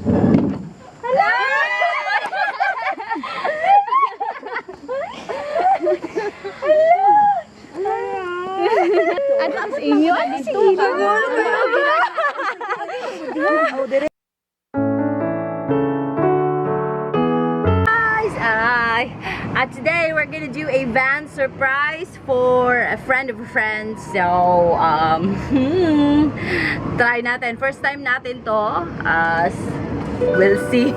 Ano ang sa inyo? Ano sa inyo? Guys, today we're gonna do a van surprise for a friend of a friend. So, try natin. First time natin to. We'll see.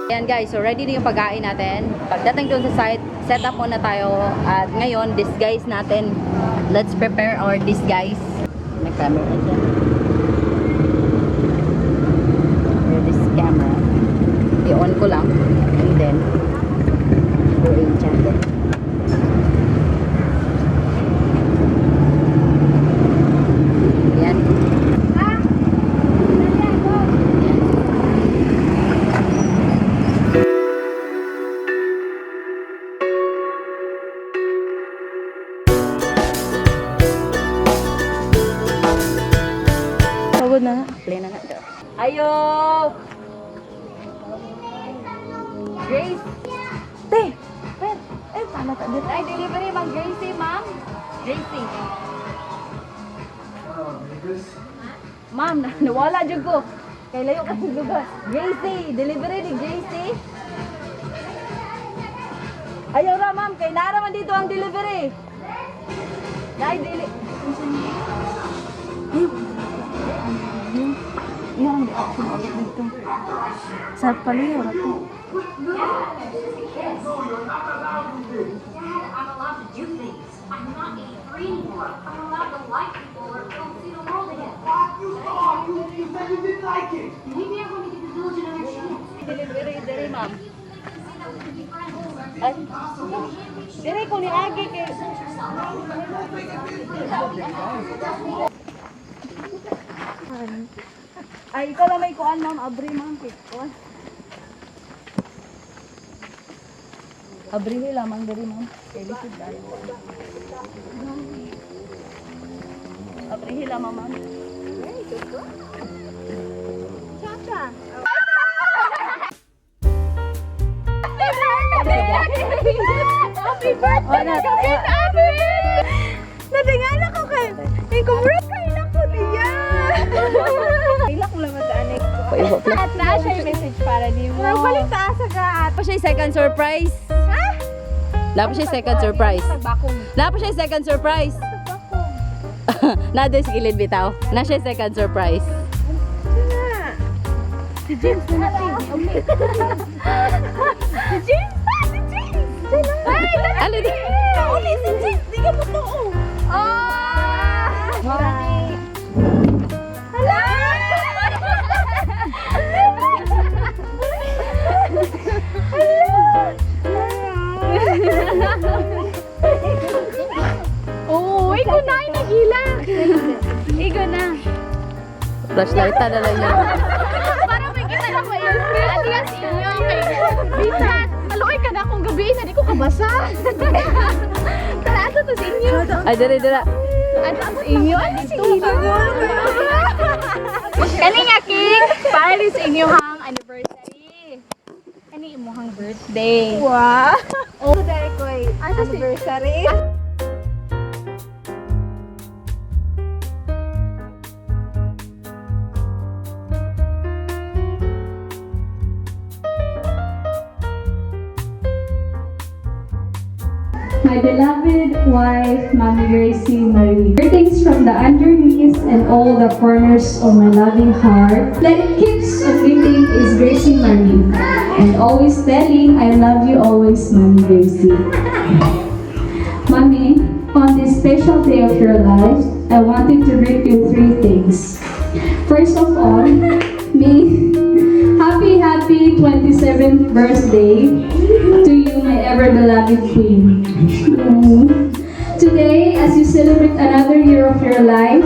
Ayan guys, so ready na yung pagkain natin. Pagdating doon sa site, set up muna tayo. At ngayon, disguise natin. Let's prepare our disguise. May camera dyan. Here, this camera. I-on ko lang. And then, go in channel. Ayan. Na. Play na natin. Ayo! Grace! Te! Tama ka dito. Ay, delivery bang Grezy, ma'am? Grezy. Ma'am, nawala dyan ko. Kaya layo kasi lugar. Grezy! Delivery ni Grezy. Ayaw ra, ma'am. Kaya naraman dito ang delivery. Ay, Yang di aku ulit dito. Sa paliyo na to. Delivery, ma'am. Ay, dire ko ni Agi kay ay, ikaw lang may kuan, ma'am. Abri, ma'am. Kuan. Abri nila, ma'am. Dari, ma'am. Kaya likod dahil. Abri nila, ma'am. Ay, ito. Chacha. Happy birthday! Natingala ko kay. Congrats na ko diya. Ilak mo lang at anik ko. At na siya yung message para di mo. Pero balik taas agad. Pa siya yung second surprise. Ha? Lapa siya yung second surprise. Lapa siya yung second surprise. Nado yung gilid bitaw. Na siya yung second surprise. Si James na natin. Si James! Si James! Ay! Ano di? Kauli si James! Di ka totoo! Marami! Hala! Oh, ikaw na ay nagila. Ikaw na. Flashlight na lang yun. Parang may kita na ko yun. Adi ang sinyo. Bisan. Maluoy ka na kung gabi na di ko kabasa. Tara, ato to sinyo. Ay, dira. Ano ang inyo? Ano si inyo? Kani nga, King. Para rin sa inyo hang anniversary. Ano yung muhang birthday? Wow! Oh, dahil ko ay anniversary. My beloved wife, Mommy Grezy Marie. Greetings from the underneath and all the corners of my loving heart. That it keeps on beating is Grezy Marie. And always telling, I love you always, Mommy Grezy. Mommy, on this special day of your life, I wanted to greet you 3 things. First of all, happy 27th birthday to you, my ever-beloved queen. Today, as you celebrate another year of your life,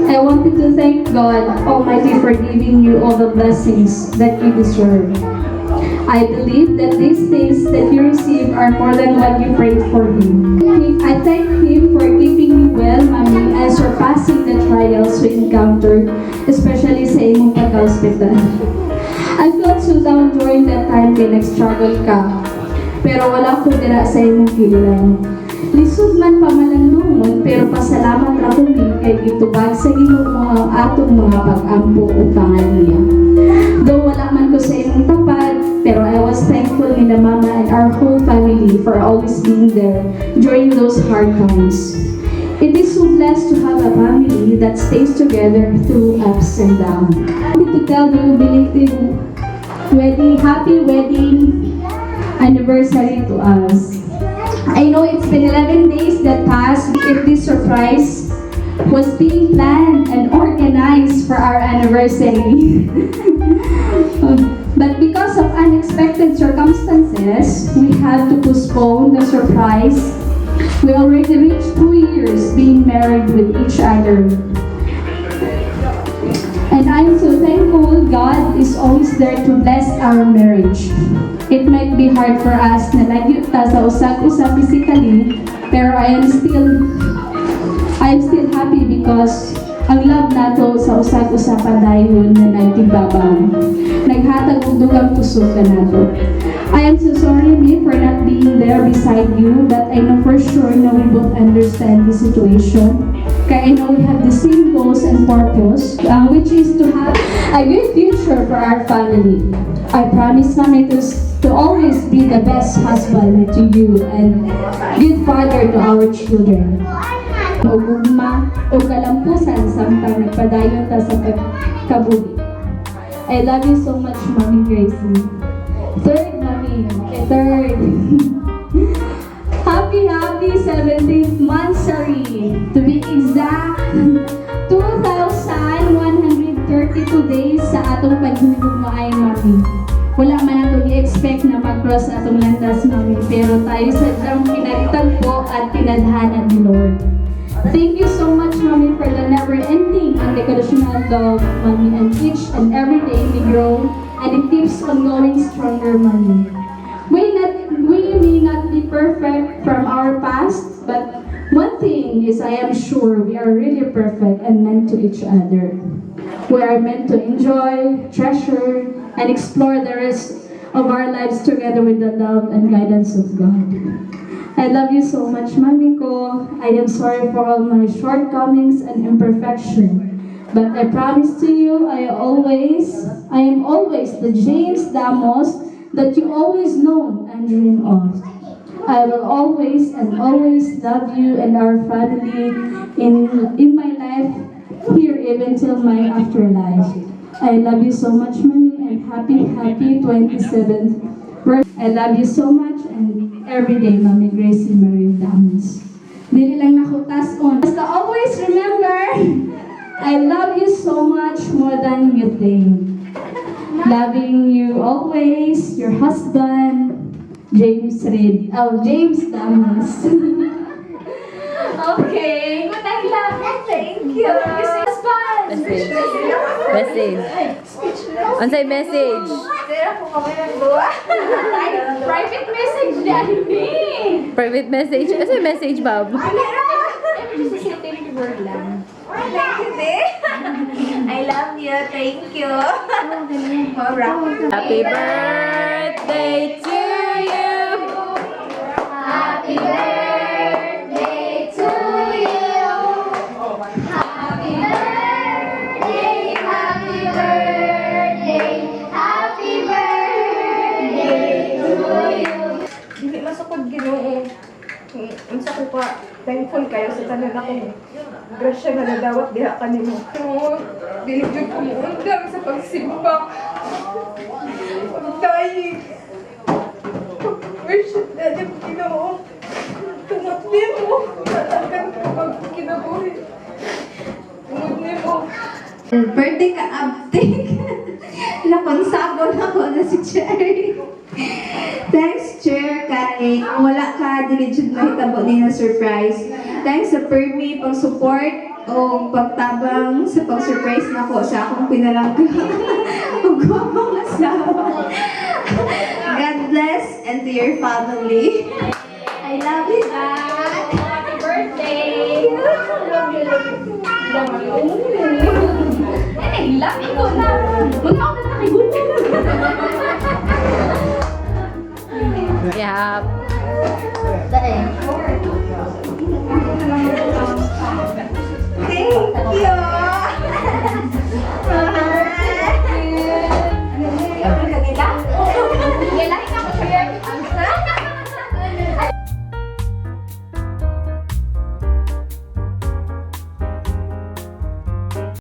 I wanted to thank God Almighty for giving you all the blessings that you deserve. I believe that these things that you receive are more than what you prayed for Him. I thank Him for keeping you well, Mommy, and surpassing the trials we encountered, especially sa imong pag-hospital. I felt so down during that time kay nag-struggle ka, pero wala ko dira sa imong kililan. Lisod man pamalandungon, pero pasalamat ra ko kay gitubag sa Ginoo ang atong mga pag-ampo o panganiya. Though wala man ko sa imong tapat, pero I was thankful ni na Mama and our whole family for always being there during those hard times. It is so blessed to have a family that stays together through ups and downs. I want to tell you, belated happy wedding anniversary to us. I know it's been 11 days that passed if this surprise was being planned and organized for our anniversary. But because of unexpected circumstances, we had to postpone the surprise. We already reached 2 years being married with each other. And I'm so thankful God is always there to bless our marriage. It might be hard for us na lagi ta sa usag-usag physically, pero I am still happy because ang love nato sa usag-usag padayon na nagtibabaw. Naghatag og dugang puso ka nato. I am so sorry, me, for not being there beside you, but I know for sure na we both understand the situation. Kaya I know we have the same goals and purpose, which is to have a good future for our family. I promise, Mommy, to always be the best husband to you and good father to our children. O gugma o kalampusan samtang nagpadayon ta sa pagkabuhi. I love you so much, Mommy Grezy. Third, Mommy. Third. Happy 17th monthsary. To be exact, 2,132 days sa atong paghubog mo ay, Mommy. Wala man nato i-expect na mag-cross atong landas, Mommy, pero tayo sadyang pinagtagpo at pinadhana ni Lord. Thank you so much, Mommy, for the never-ending unconditional love, Mommy, and each and every day we grow, and it keeps on going stronger, Mommy. We may not be perfect from our past, but one thing is I am sure we are really perfect and meant to each other. We are meant to enjoy, treasure, and explore the rest of our lives together with the love and guidance of God. I love you so much, Mami ko. I am sorry for all my shortcomings and imperfection. But I promise to you, I am always the James Damos that you always know and dream of. I will always and always love you and our family in my life here even till my afterlife. I love you so much, Mommy, and happy 27th birthday. I love you so much and every day, Mommy Grezy Marie Damos. Dili lang nakutas on. Basta always remember, I love you so much more than you think. Loving you always, your husband, James Damos. Okay. Thank you. Message. Ansay message. Private message dyan. Private message. Ansay message, Bob? I love you. Thank you. Happy birthday to you. Happy birthday to you. Happy birthday, happy birthday, happy birthday to you. Hindi masukod Ginoo. Unsa ko pa thankful kayo sa tanan ako. Grasya nga nadawat diha kanimo. Oo, dili jud ko muundang sa pagsimba. Pagdaig. Worship na din Ginoo. Tungod nimo, tatagan ko pag kinabuhi. Tungod nimo. Birthday ka update. Nakonsabon ako na si Cherry. Thanks, Chair, kay wala ka, dili jud mahitabo ni na surprise. Thanks sa Permi pang support o pagtabang sa pang-surprise nako sa akong pinalangga. magwapang asawa. God bless and to your family. I love you, Dad. Happy birthday! Ay, love you ko na. Muna ako na nakigutom. Yap. Thank you.